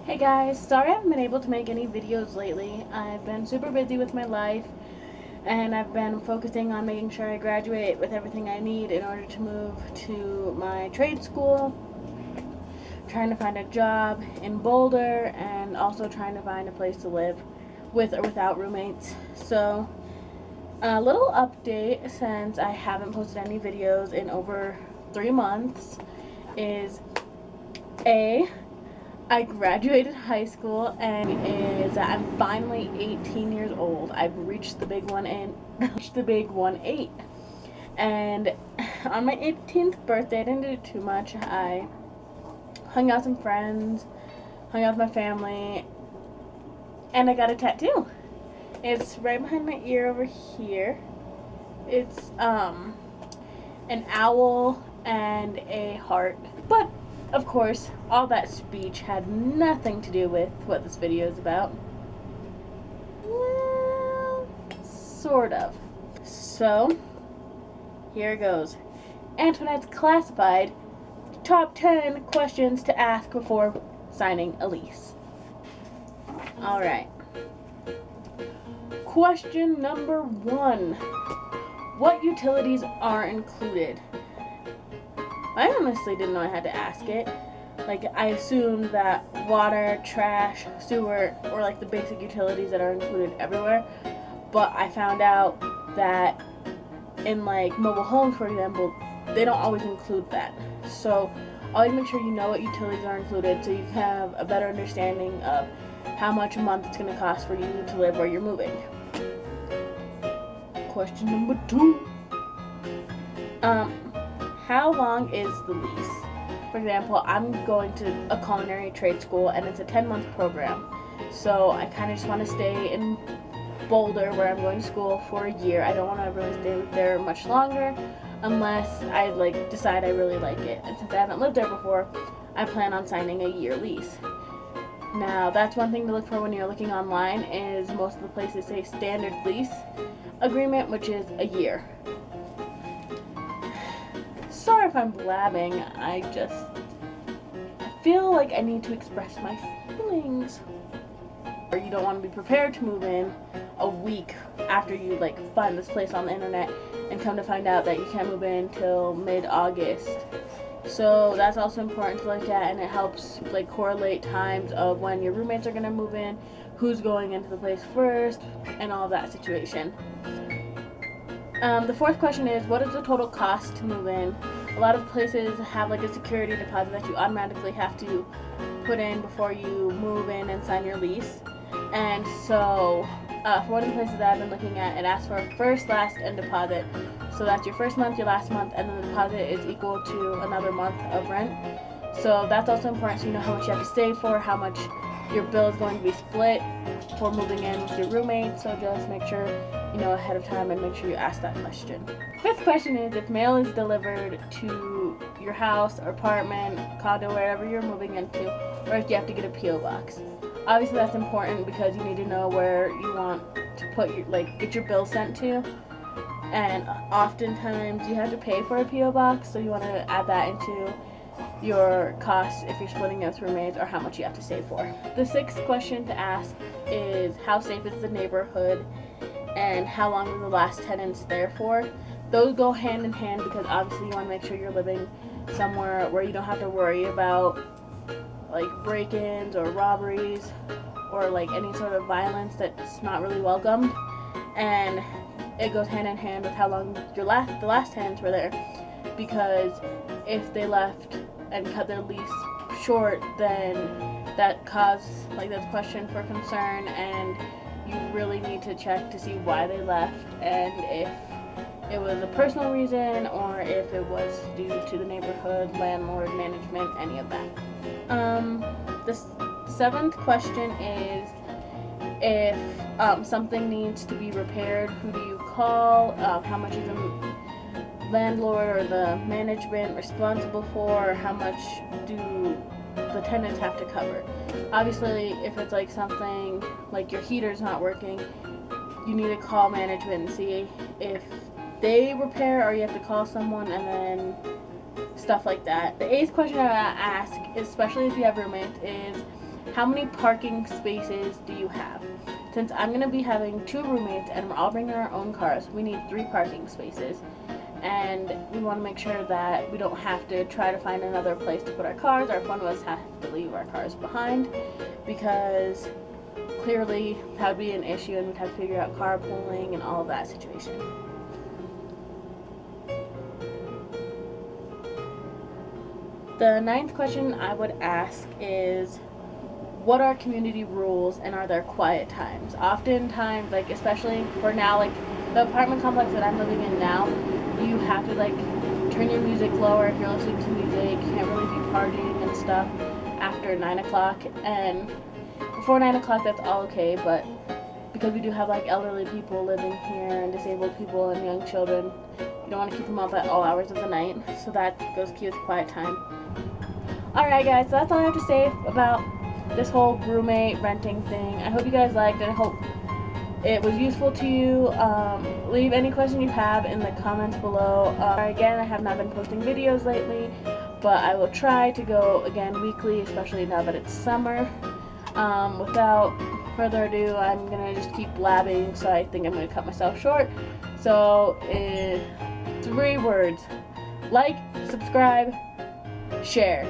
Hey guys, sorry I haven't been able to make any videos lately. I've been super busy with my life and I've been focusing on making sure I graduate with everything I need in order to move to my trade school, trying to find a job in Boulder, and also trying to find a place to live with or without roommates. So, a little update since I haven't posted any videos in over 3 months is I graduated high school and is that I'm finally 18 years old. I've reached the big 1-8. And on my 18th birthday, I didn't do too much. I hung out with some friends, hung out with my family, and I got a tattoo. It's right behind my ear over here. It's an owl and a heart. But of course, all that speech had nothing to do with what this video is about. Well, sort of. So, here it goes. Antoinette's classified top 10 questions to ask before signing a lease. Alright. Question number 1. What utilities are included? I honestly didn't know I had to ask it. Like, I assumed that water, trash, sewer, or like the basic utilities that are included everywhere. But I found out that in like mobile homes, for example, they don't always include that. So always make sure you know what utilities are included so you have a better understanding of how much a month it's going to cost for you to live where you're moving. Question number 2. How long is the lease? For example, I'm going to a culinary trade school and it's a 10-month program. So I kind of just want to stay in Boulder where I'm going to school for a year. I don't want to really stay there much longer unless I decide I really like it. And since I haven't lived there before, I plan on signing a year lease. Now, that's one thing to look for when you're looking online is most of the places say standard lease agreement, which is a year. Sorry if I'm blabbing, I feel like I need to express my feelings. Or you don't want to be prepared to move in a week after you find this place on the internet and come to find out that you can't move in till mid-August. So that's also important to look at, and it helps correlate times of when your roommates are going to move in, who's going into the place first, and all of that situation. The fourth question is, what is the total cost to move in? A lot of places have a security deposit that you automatically have to put in before you move in and sign your lease. And so, for one of the places that I've been looking at, it asks for a first, last, and deposit. So that's your first month, your last month, and then the deposit is equal to another month of rent. So that's also important so you know how much you have to save for, how much your bill is going to be split for moving in with your roommate. So just make sure you know ahead of time and make sure you ask that question. Fifth question is if mail is delivered to your house or apartment, condo, wherever you're moving into, or if you have to get a P.O. box. Obviously that's important because you need to know where you want to put your get your bill sent to. And oftentimes you have to pay for a P.O. box, so you want to add that into your costs if you're splitting it with roommates, or how much you have to save for. The sixth question to ask is how safe is the neighborhood and how long were the last tenants there for. Those go hand in hand because obviously you want to make sure you're living somewhere where you don't have to worry about break-ins or robberies or any sort of violence that's not really welcomed. And it goes hand in hand with how long the last tenants were there, because if they left and cut their lease short, then that caused that's question for concern, and you really need to check to see why they left and if it was a personal reason or if it was due to the neighborhood, landlord, management, any of that. The seventh question is if something needs to be repaired, who do you call? How much is the landlord or the management responsible for? Or how much do the tenants have to cover? Obviously, if it's something like your heater's not working, you need to call management and see if they repair, or you have to call someone, and then stuff like that. The eighth question I ask, especially if you have roommates, is how many parking spaces do you have? Since I'm going to be having 2 roommates and we're all bringing our own cars, we need 3 parking spaces. And we want to make sure that we don't have to try to find another place to put our cars, or if one of us has to leave our cars behind, because clearly that would be an issue and we'd have to figure out carpooling and all of that situation. The 9th question I would ask is, what are community rules and are there quiet times? Oftentimes, like especially for now, like the apartment complex that I'm living in now, you have to like turn your music lower if you're listening to music. You can't really be partying and stuff after 9 o'clock, and before 9 o'clock that's all okay, but because we do have like elderly people living here and disabled people and young children, you don't want to keep them up at all hours of the night, so that goes key with quiet time. Alright guys, so that's all I have to say about this whole roommate renting thing. I hope you guys liked it. I hope it was useful to you. Leave any question you have in the comments below. Again, I have not been posting videos lately, but I will try to go again weekly, especially now that it's summer. Without further ado, I'm gonna just keep blabbing, so I think I'm gonna cut myself short. So, 3 words: like, subscribe, share.